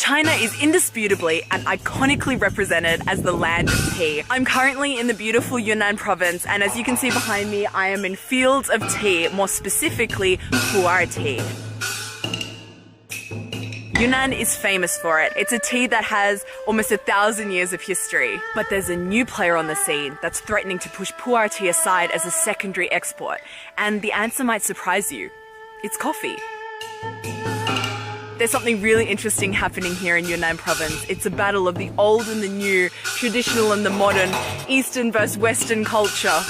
China is indisputably and iconically represented as the land of tea. I'm currently in the beautiful Yunnan province, and as you can see behind me, I am in fields of tea, more specifically Pu'er tea. Yunnan is famous for it. It's a tea that has almost 1,000 years of history. But there's a new player on the scene that's threatening to push Pu'er tea aside as a secondary export. And the answer might surprise you. It's coffee. There's something really interesting happening here in Yunnan province. It's a battle of the old and the new, traditional and the modern, Eastern versus Western culture.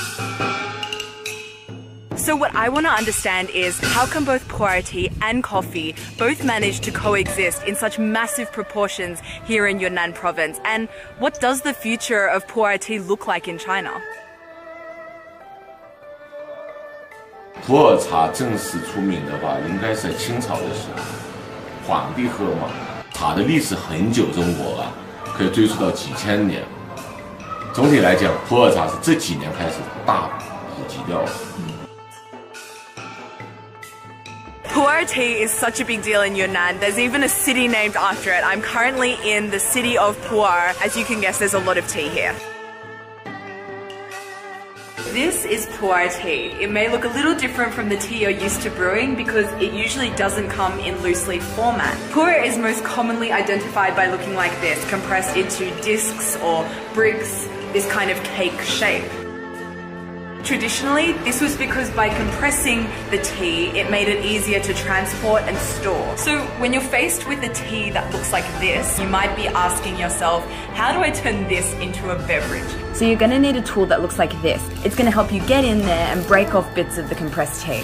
So what I want to understand is, how can both Pu'er tea and coffee both manage to coexist in such massive proportions here in Yunnan province? And what does the future of Pu'er tea look like in China? 普洱茶正式出名的话，应该是在清朝的时候，皇帝喝嘛。茶的历史很久，中国啊，可以追溯到几千年。总体来讲，普洱茶是这几年开始大普及掉了。Pu'er tea is such a big deal in Yunnan. There's even a city named after it. I'm currently in the city of Puer. As you can guess, there's a lot of tea here. This is Pu'er tea. It may look a little different from the tea you're used to brewing because it usually doesn't come in loose leaf format. Pu'er is most commonly identified by looking like this, compressed into discs or bricks, this kind of cake shape. Traditionally, this was because by compressing the tea, it made it easier to transport and store. So when you're faced with a tea that looks like this, you might be asking yourself, how do I turn this into a beverage? So you're going to need a tool that looks like this. It's going to help you get in there and break off bits of the compressed tea.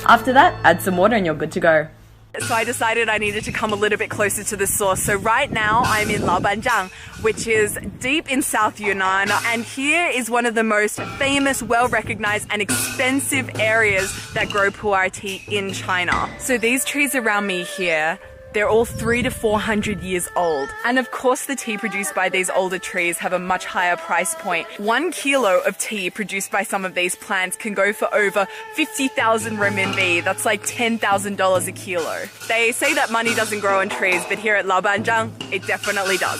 After that, add some water and you're good to go. So I decided I needed to come a little bit closer to the source. So right now I'm in Laobanjiang, which is deep in South Yunnan, and here is one of the most famous, well-recognized and expensive areas that grow Pu'er tea in China. So these trees around me here, they're all 300 to 400 years old. And of course the tea produced by these older trees have a much higher price point. 1 kilo of tea produced by some of these plants can go for over 50,000 renminbi. That's like $10,000 a kilo. They say that money doesn't grow on trees, but here at Laobanjiang, it definitely does.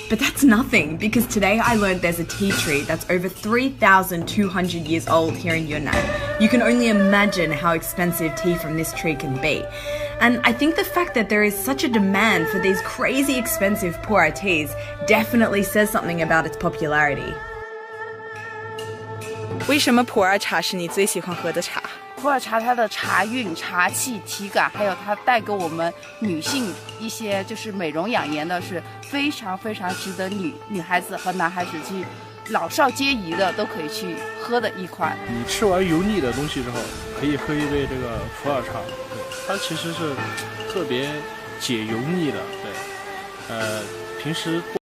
But that's nothing, because today I learned there's a tea tree that's over 3,200 years old here in Yunnan. You can only imagine how expensive tea from this tree can be. And I think the fact that there is such a demand for these crazy expensive Pu'er teas definitely says something about its popularity. 为什么普洱茶是你最喜欢喝的茶？普洱茶它的茶韵、茶气、体感，还有它带给我们女性一些就是美容养颜的，是非常非常值得女孩子和男孩子去老少皆宜的都可以去喝的一款。你吃完油腻的东西之后，可以喝一杯这个普洱茶，对，它其实是特别解油腻的，对，平时。